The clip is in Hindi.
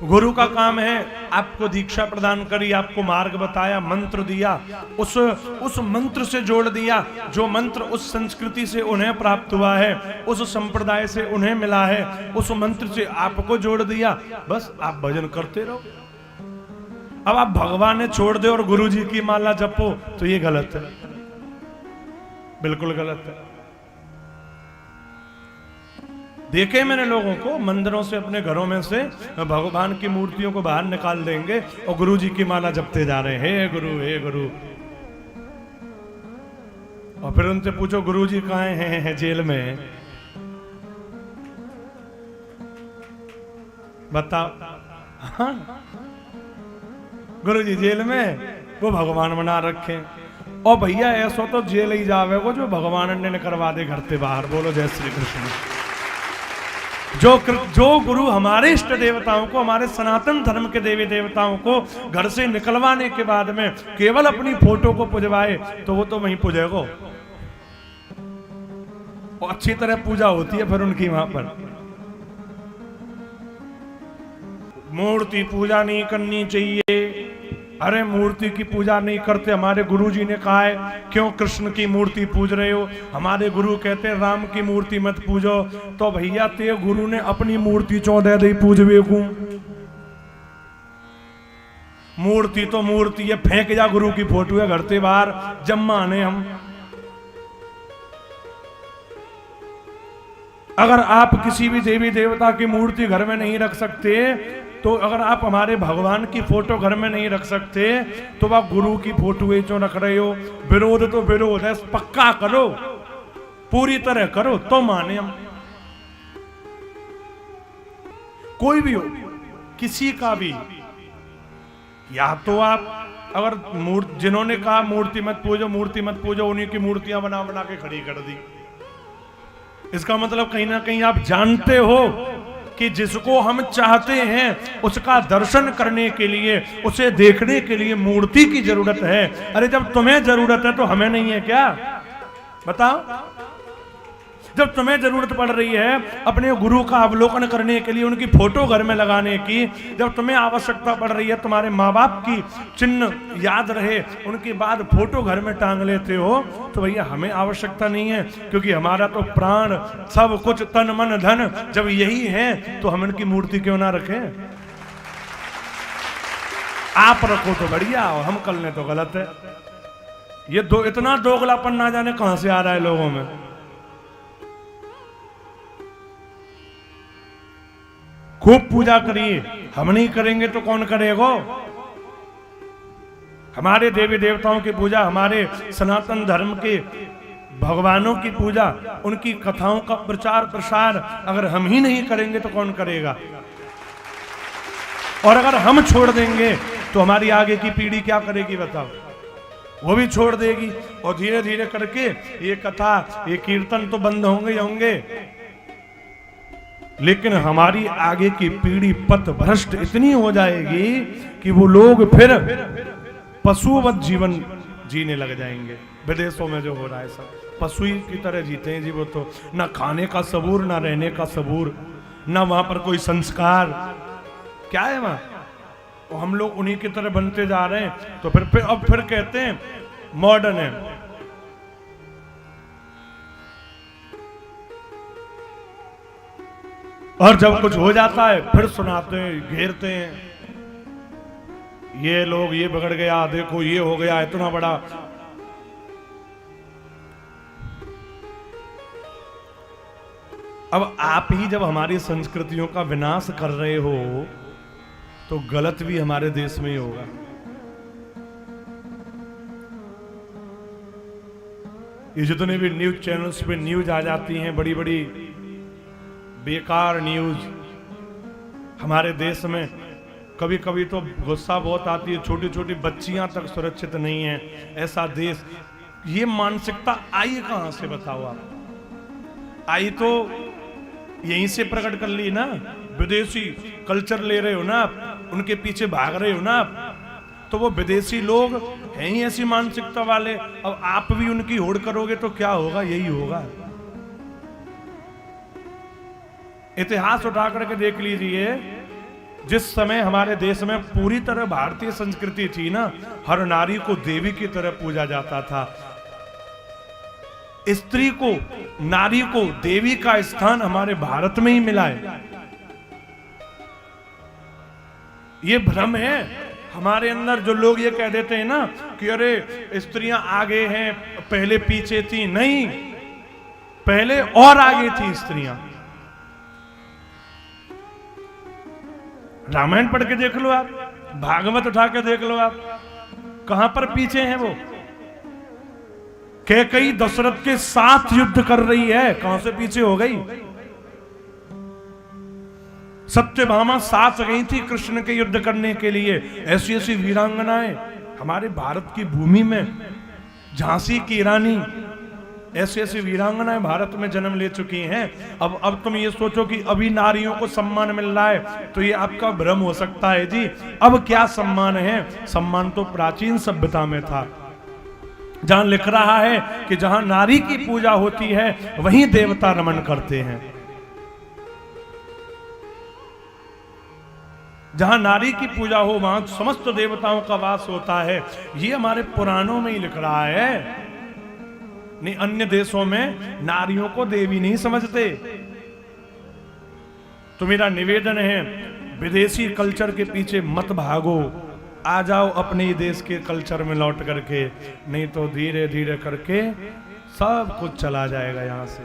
गुरु का काम है आपको दीक्षा प्रदान करी, आपको मार्ग बताया, मंत्र दिया, उस मंत्र से जोड़ दिया जो मंत्र उस संस्कृति से उन्हें प्राप्त हुआ है, उस संप्रदाय से उन्हें मिला है, उस मंत्र से आपको जोड़ दिया, बस आप भजन करते रहो। अब आप भगवान ने छोड़ दे और गुरु जी की माला जपो तो ये गलत है, बिल्कुल गलत है। देखे मैंने लोगों को मंदिरों से, अपने घरों में से भगवान की मूर्तियों को बाहर निकाल देंगे और गुरु जी की माला जपते जा रहे हैं, हे गुरु हे गुरु। और फिर उनसे पूछो गुरु जी कहाँ हैं? जेल में। बताओ, हाँ? गुरु जी जेल में, वो भगवान बना रखे। और भैया ऐसा तो जेल ही जावे वो जो भगवान ने करवा दे घर से बाहर। बोलो जय श्री कृष्ण। जो गुरु हमारे इष्ट देवताओं को, हमारे सनातन धर्म के देवी देवताओं को घर से निकलवाने के बाद में केवल अपनी फोटो को पुजवाए तो वो तो वहीं पुजेगो, और अच्छी तरह पूजा होती है फिर उनकी वहां पर। मूर्ति पूजा नहीं करनी चाहिए। अरे मूर्ति की पूजा नहीं करते, हमारे गुरु जी ने कहा है क्यों कृष्ण की मूर्ति पूज रहे हो? हमारे गुरु कहते हैं राम की मूर्ति मत पूजो। तो भैया ते गुरु ने अपनी मूर्ति 14 दी पूजवे को। मूर्ति तो मूर्ति है, फेंक जा गुरु की फोटो है घर से बाहर, जम्मा ने हम। अगर आप किसी भी देवी देवता की मूर्ति घर में नहीं रख सकते, तो अगर आप हमारे भगवान की फोटो घर में नहीं रख सकते, तो आप गुरु की फोटो क्यों रख रहे हो? विरोध तो विरोध है, पक्का करो, पूरी तरह करो तो माने हम। कोई भी हो, किसी का भी, या तो आप अगर जिन्होंने कहा मूर्ति मत पूजो, उन्हीं की मूर्तियां बना बना के खड़ी कर दी। इसका मतलब कहीं ना कहीं आप जानते हो कि जिसको हम चाहते हैं उसका दर्शन करने के लिए, उसे देखने के लिए मूर्ति की जरूरत है। अरे जब तुम्हें जरूरत है तो हमें नहीं है क्या? बताओ। जब तुम्हें जरूरत पड़ रही है अपने गुरु का अवलोकन करने के लिए, उनकी फोटो घर में लगाने की, जब तुम्हें आवश्यकता पड़ रही है तुम्हारे माँ बाप की चिन्ह याद रहे, उनके बाद फोटो घर में टांग लेते हो, तो भैया हमें आवश्यकता नहीं है, क्योंकि हमारा तो प्राण सब कुछ तन मन धन जब यही है तो हम इनकी मूर्ति क्यों ना रखें? आप रखो तो बढ़िया, और हम कर लें तो गलत है। ये इतना दोगलापन ना जाने कहां से आ रहा है लोगों में। खूब पूजा करिए, हम नहीं करेंगे तो कौन करेगा? हमारे देवी देवताओं की पूजा, हमारे सनातन धर्म के भगवानों की पूजा, उनकी कथाओं का प्रचार प्रसार अगर हम ही नहीं करेंगे तो कौन करेगा? और अगर हम छोड़ देंगे तो हमारी आगे की पीढ़ी क्या करेगी बताओ? वो भी छोड़ देगी, और धीरे धीरे करके ये कथा, ये कीर्तन तो बंद होंगे, लेकिन हमारी आगे की पीढ़ी पथ भ्रष्ट इतनी हो जाएगी कि वो लोग फिर पशुवत जीवन जीने लग जाएंगे। विदेशों में जो हो रहा है सब पशु की तरह जीते हैं जी। वो तो ना खाने का सबूर, ना रहने का सबूर, ना वहां पर कोई संस्कार। क्या है वहां? तो हम लोग उन्हीं की तरह बनते जा रहे हैं। तो फिर कहते हैं मॉडर्न है। और जब कुछ हो जाता है फिर सुनाते हैं, घेरते हैं, ये लोग ये बिगड़ गया, देखो ये हो गया, इतना बड़ा। अब आप ही जब हमारी संस्कृतियों का विनाश कर रहे हो तो गलत भी हमारे देश में ही होगा। ये जितने भी न्यूज चैनल्स पे न्यूज आ जाती हैं, बड़ी बड़ी बेकार न्यूज हमारे देश में, कभी कभी तो गुस्सा बहुत आती है। छोटी छोटी बच्चियां तक सुरक्षित नहीं है, ऐसा देश। ये मानसिकता आई कहां से बताओ आप? आई तो यहीं से प्रकट कर ली ना। विदेशी कल्चर ले रहे हो ना आप, उनके पीछे भाग रहे हो ना आप, तो वो विदेशी लोग हैं ही ऐसी मानसिकता वाले। अब आप भी उनकी होड़ करोगे तो क्या होगा? यही होगा। इतिहास उठा करके देख लीजिए, जिस समय हमारे देश में पूरी तरह भारतीय संस्कृति थी ना, हर नारी को देवी की तरह पूजा जाता था। स्त्री को, नारी को देवी का स्थान हमारे भारत में ही मिला है। ये भ्रम है हमारे अंदर, जो लोग ये कह देते हैं ना कि अरे स्त्रियां आगे हैं, पहले पीछे थी। नहीं, पहले और आगे थी स्त्रियां। रामायण पढ़ के देख लो आप, भागवत उठा के देख लो आप, कहां पर पीछे हैं वो। कैकेयी दशरथ के साथ युद्ध कर रही है, कहां से पीछे हो गई। सत्यभामा साथ गई थी कृष्ण के युद्ध करने के लिए। ऐसी ऐसी वीरांगनाएं हमारे भारत की भूमि में, झांसी की रानी, ऐसी ऐसी वीरांगनाएं भारत में जन्म ले चुकी हैं। अब तुम ये सोचो कि अभी नारियों को सम्मान मिल रहा है, तो ये आपका भ्रम हो सकता है जी। अब क्या सम्मान है? सम्मान तो प्राचीन सभ्यता में था, जहां लिख रहा है कि जहां नारी की पूजा होती है वहीं देवता नमन करते हैं। जहां नारी की पूजा हो वहां समस्त देवताओं का वास होता है। ये हमारे पुराणों में ही लिख रहा है। नहीं, अन्य देशों में नारियों को देवी नहीं समझते। तो मेरा निवेदन है, विदेशी कल्चर के पीछे मत भागो, आ जाओ अपने देश के कल्चर में लौट करके, नहीं तो धीरे धीरे करके सब कुछ चला जाएगा यहां से।